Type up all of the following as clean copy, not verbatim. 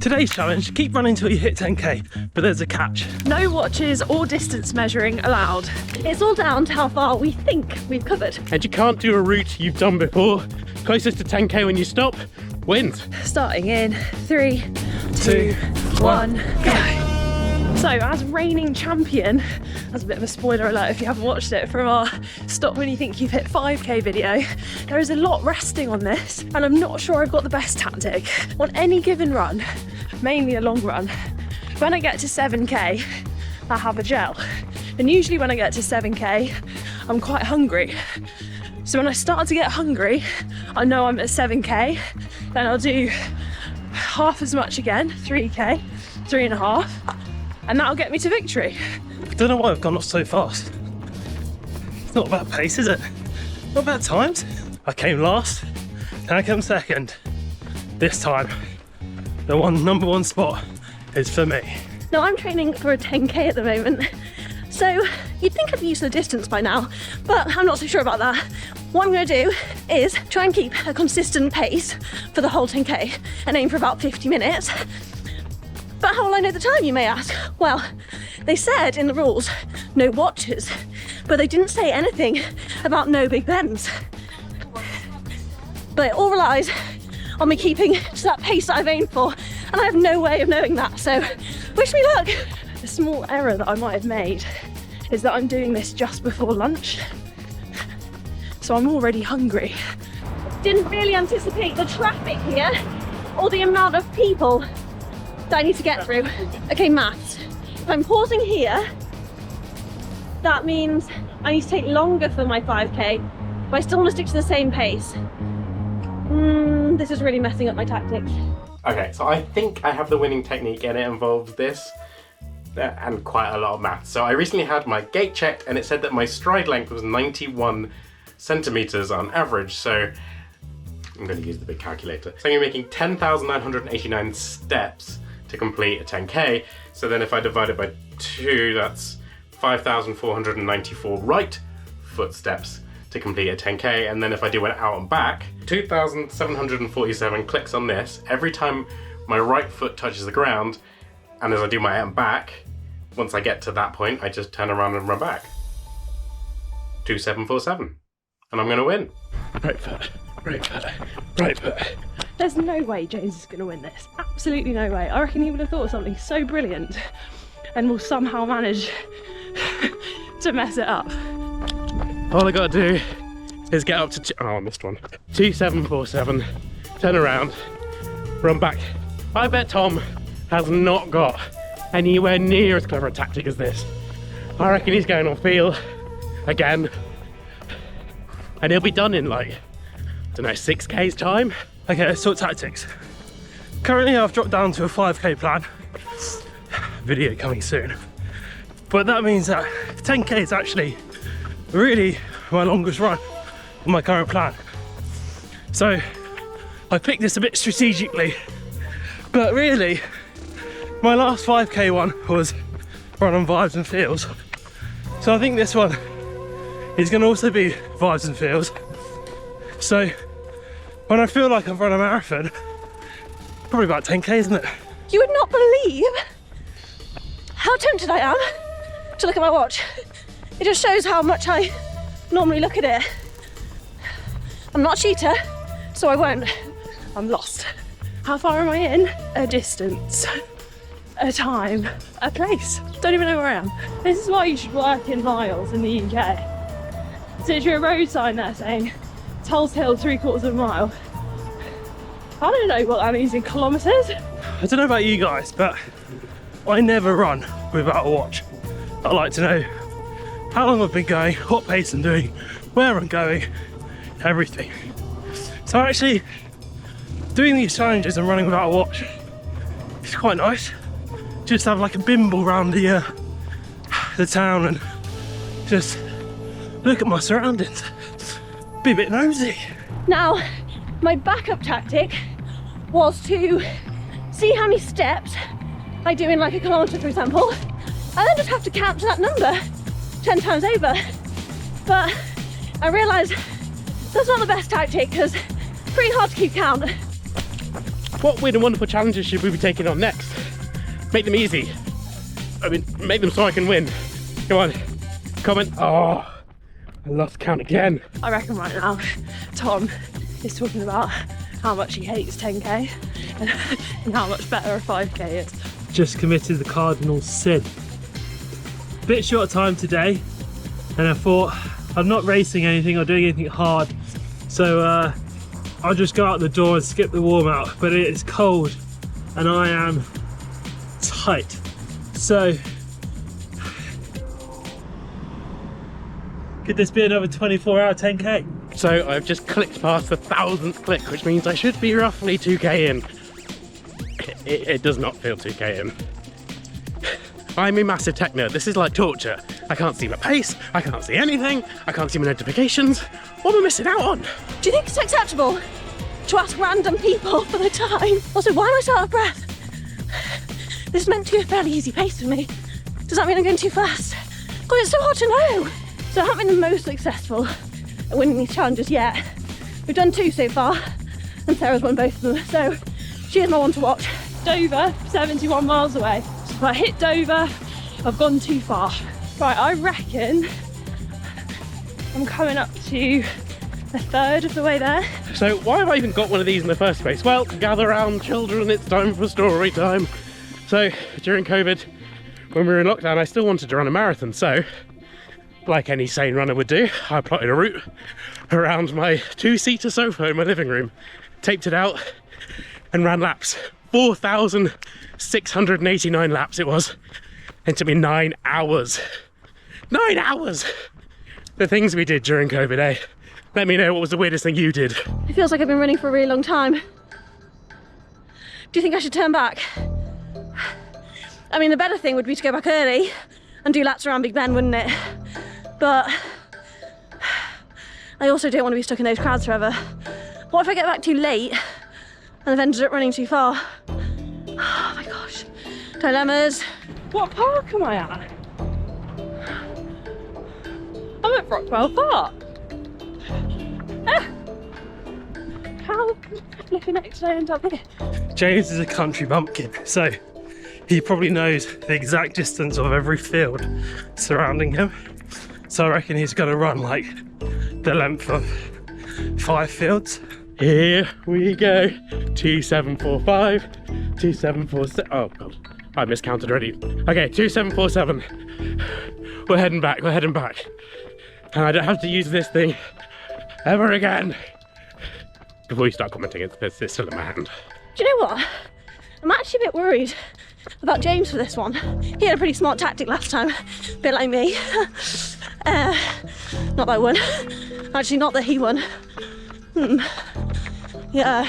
Today's challenge, keep running till you hit 10k, but there's a catch. No watches or distance measuring allowed. It's all down to how far we think we've covered. And you can't do a route you've done before. Closest to 10k when you stop wins. Starting in 3, 2, 1, go. So, as reigning champion, that's a bit of a spoiler alert if you haven't watched it, from our Stop When You Think You've Hit 5k video, there is a lot resting on this, and I'm not sure I've got the best tactic. On any given run, mainly a long run, when I get to 7k, I have a gel. And usually when I get to 7k, I'm quite hungry. So when I start to get hungry, I know I'm at 7k, then I'll do half as much again, 3k, 3.5, and that'll get me to victory. I don't know why I've gone off so fast. It's not about pace, is it? Not about times. I came last, and I came second. This time, the number one spot is for me. Now I'm training for a 10k at the moment, so you'd think I'd be used to the distance by now, but I'm not so sure about that. What I'm going to do is try and keep a consistent pace for the whole 10k and aim for about 50 minutes. But how will I know the time, you may ask? Well, they said in the rules, no watches, but they didn't say anything about no big bends. But it all relies on me keeping to that pace that I've aimed for, and I have no way of knowing that, so wish me luck. The small error that I might have made is that I'm doing this just before lunch, so I'm already hungry. Didn't really anticipate the traffic here, or the amount of people that I need to get through. Okay, maths. If I'm pausing here, that means I need to take longer for my 5k, but I still want to stick to the same pace. This is really messing up my tactics. Okay, so I think I have the winning technique, and it involves this and quite a lot of maths. So I recently had my gait checked, and it said that my stride length was 91 centimeters on average. So I'm going to use the big calculator. So I'm going to be making 10,989 steps to complete a 10k. So then if I divide it by 2, that's 5,494 right footsteps to complete a 10k. And then if I do an out and back, 2,747 clicks on this every time my right foot touches the ground. And as I do my out and back, once I get to that point, I just turn around and run back. 2,747. And I'm going to win. Right foot, right foot, right foot. There's no way James is going to win this. Absolutely no way. I reckon he would have thought of something so brilliant and will somehow manage to mess it up. All I gotta do is get up to, I missed one. 2,747, turn around, run back. I bet Tom has not got anywhere near as clever a tactic as this. I reckon he's going on feel again, and he'll be done in like, I don't know, 6k's time. Okay, let's talk tactics. Currently I've dropped down to a 5k plan. Video coming soon. But that means that 10k is actually really my longest run on my current plan. So I picked this a bit strategically, but really my last 5k one was run on vibes and feels. So I think this one is going to also be vibes and feels. So when I feel like I've run a marathon, probably about 10k, isn't it? You would not believe how tempted I am to look at my watch. It just shows how much I normally look at it. I'm not a cheater, so I won't. I'm lost. How far am I in? A distance, a time, a place. Don't even know where I am. This is why you should work in miles in the UK. So there's a road sign there saying Tulse Hill 3/4 of a mile. I don't know what that means in kilometres. I don't know about you guys, but I never run without a watch. I like to know how long I've been going, what pace I'm doing, where I'm going, everything. So actually, doing these challenges and running without a watch is quite nice. Just have like a bimble around the town and just look at my surroundings. Be a bit nosy. Now, my backup tactic was to see how many steps I do in like a kilometre, for example, and then just have to count to that number 10 times over. But I realised that's not the best tactic because it's pretty hard to keep count. What weird and wonderful challenges should we be taking on next? Make them easy. I mean, make them so I can win. Come on, comment. Oh, I lost count again. I reckon right now Tom is talking about how much he hates 10k and how much better a 5k is. Just committed the cardinal sin. Bit short time today, and I thought I'm not racing anything or doing anything hard, so I'll just go out the door and skip the warm out, but it is cold and I am tight. So could this be another 24-hour 10k? So I've just clicked past the 1000th click, which means I should be roughly 2k in. It does not feel 2k in. I'm a massive tech nerd. This is like torture. I can't see my pace, I can't see anything, I can't see my notifications. What am I missing out on? Do you think it's acceptable to ask random people for their time? Also, why am I so out of breath? This is meant to be a fairly easy pace for me. Does that mean I'm going too fast? God, it's so hard to know. So I haven't been the most successful at winning these challenges yet. We've done 2 so far, and Sarah's won both of them, so she is my one to watch. Dover, 71 miles away. So if I hit Dover, I've gone too far. Right, I reckon I'm coming up to a third of the way there. So why have I even got one of these in the first place? Well, gather round children, it's time for story time. So during COVID, when we were in lockdown, I still wanted to run a marathon, so like any sane runner would do, I plotted a route around my 2-seater sofa in my living room, taped it out and ran laps. 4,689 laps it was. It took me 9 hours. 9 hours! The things we did during COVID, eh? Let me know what was the weirdest thing you did. It feels like I've been running for a really long time. Do you think I should turn back? I mean, the better thing would be to go back early and do laps around Big Ben, wouldn't it? But I also don't want to be stuck in those crowds forever. What if I get back too late and I've ended up running too far? Oh my gosh. Dilemmas. What park am I at? I'm at Brockwell Park. How flipping heck did I end up here? James is a country bumpkin, so he probably knows the exact distance of every field surrounding him. So I reckon he's going to run like the length of 5 fields. Here we go. 2745, 2747. Oh god, I miscounted already. Okay, 2747. We're heading back, we're heading back. And I don't have to use this thing ever again. Before you start commenting, it's still in my hand. Do you know what? I'm actually a bit worried about James for this one. He had a pretty smart tactic last time, a bit like me. Not that I won. Actually, not that he won. Yeah,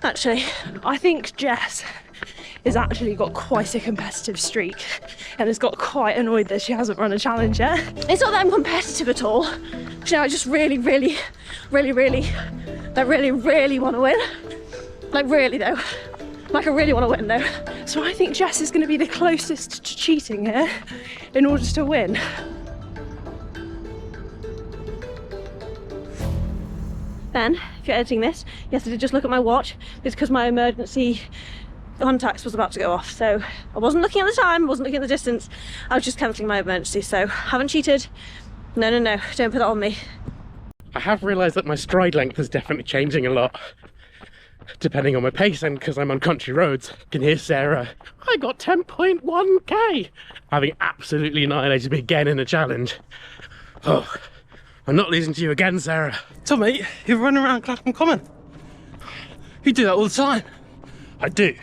actually. I think Jess has actually got quite a competitive streak and has got quite annoyed that she hasn't run a challenge yet. It's not that I'm competitive at all. You know, I just really want to win. Like really though. Like I really want to win though. So I think Jess is going to be the closest to cheating here in order to win. Ben, if you're editing this, yes, I did just look at my watch. It's because my emergency contacts was about to go off. So I wasn't looking at the time, I wasn't looking at the distance. I was just cancelling my emergency, so haven't cheated. No, don't put that on me. I have realised that my stride length is definitely changing a lot, depending on my pace, and because I'm on country roads. You can hear Sarah, I got 10.1k, having absolutely annihilated me again in a challenge. Oh, I'm not losing to you again, Sarah. Tommy, you're running around Clapham Common. You do that all the time. I do.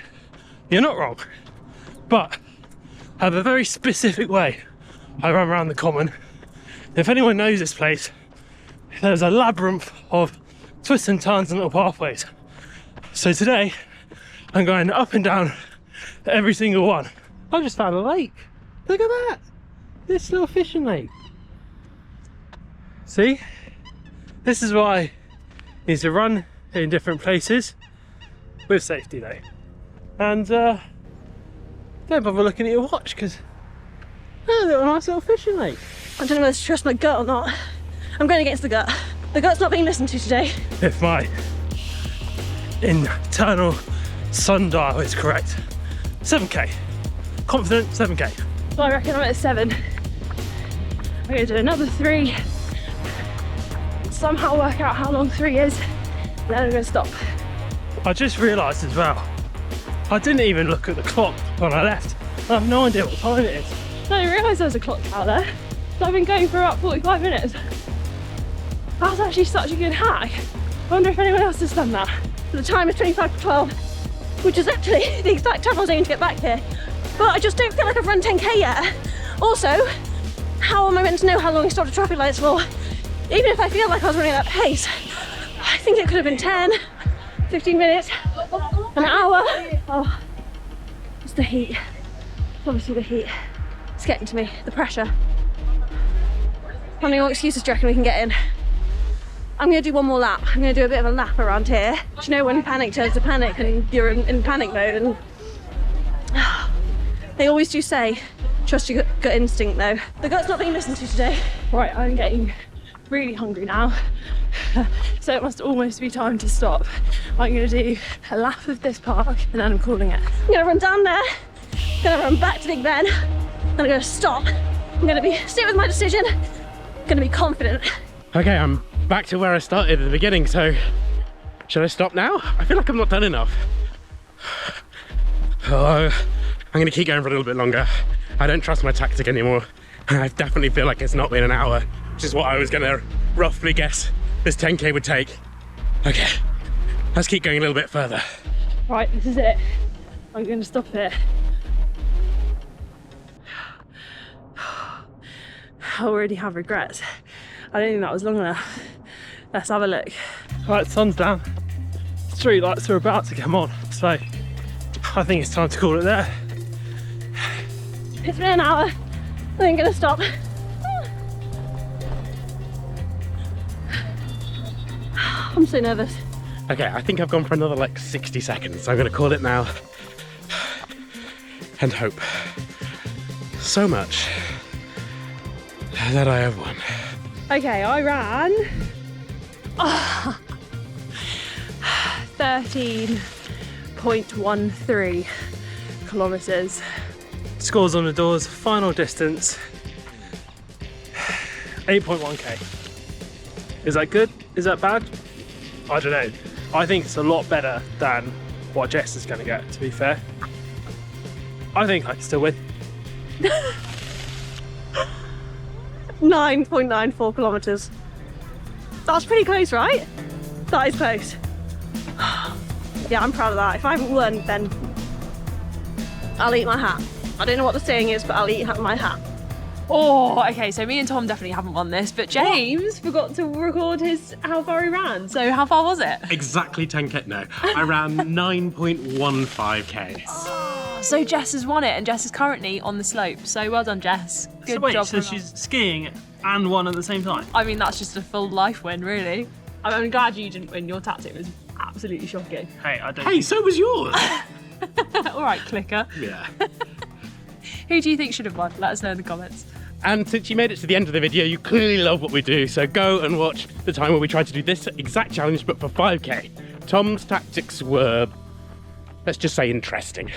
You're not wrong. But I have a very specific way I run around the common. If anyone knows this place, there's a labyrinth of twists and turns and little pathways. So today, I'm going up and down every single one. I just found a lake. Look at that. This little fishing lake. See? This is why you need to run in different places with safety though. And don't bother looking at your watch because there's a nice little fishing lake. I don't know whether to trust my gut or not. I'm going against the gut. The gut's not being listened to today. If my internal sundial is correct. 7k. Confident 7k. So I reckon I'm at 7. I'm gonna do another 3. Somehow work out how long 3 is, and then I'm gonna stop. I just realised as well, I didn't even look at the clock when I left. I have no idea what time it is. I didn't realise there was a clock out there. So I've been going for about 45 minutes. That's actually such a good hack. I wonder if anyone else has done that. The time is 25 to 12, which is actually the exact time I was aiming to get back here. But I just don't feel like I've run 10k yet. Also, how am I meant to know how long I stopped at traffic lights for? Even if I feel like I was running at that pace, I think it could have been 10, 15 minutes, an hour. Oh, it's the heat. It's obviously the heat. It's getting to me, the pressure. How many more excuses do you reckon we can get in? I'm gonna do one more lap. I'm gonna do a bit of a lap around here. Do you know when panic turns to panic and you're in panic mode? And they always do say, trust your gut instinct though. The gut's not being listened to today. Right, I'm getting really hungry now. So it must almost be time to stop. I'm gonna do a lap of this park and then I'm calling it. I'm gonna run down there, I'm gonna run back to Big Ben, and I'm gonna stop. I'm gonna stick with my decision, I'm gonna be confident. Okay, I'm back to where I started at the beginning, so should I stop now? I feel like I'm not done enough. Oh, I'm gonna keep going for a little bit longer. I don't trust my tactic anymore. I definitely feel like it's not been an hour, which is what I was gonna roughly guess this 10k would take. Okay, let's keep going a little bit further. Right, this is it. I'm gonna stop here. I already have regrets. I don't think that was long enough. Let's have a look. Right, sun's down. Street lights are about to come on, so I think it's time to call it there. It's been an hour. I ain't gonna stop. I'm so nervous. Okay, I think I've gone for another like 60 seconds, so I'm gonna call it now and hope so much that I have won. Okay, I ran 13.13 kilometres. Scores on the doors, final distance 8.1k. Is that good? Is that bad? I don't know. I think it's a lot better than what Jess is going to get, to be fair. I think I can still win. 9.94 kilometres. That's pretty close, right? That is close. Yeah, I'm proud of that. If I haven't won, then I'll eat my hat. I don't know what the saying is, but I'll eat my hat. Oh, okay, so me and Tom definitely haven't won this, but James forgot to record how far he ran. So how far was it? Exactly 10k, no. I ran 9.15k. So Jess has won it, and Jess is currently on the slope. So well done, Jess. Good So wait, job. so she's skiing and won at the same time? I mean, that's just a full life win, really. I'm glad you didn't win. Your tactic was absolutely shocking. Hey, I don't. Hey, so was yours. All right, clicker. Yeah. Who do you think should have won? Let us know in the comments. And since you made it to the end of the video, you clearly love what we do, so go and watch the time where we tried to do this exact challenge but for 5k. Tom's tactics were, let's just say, interesting.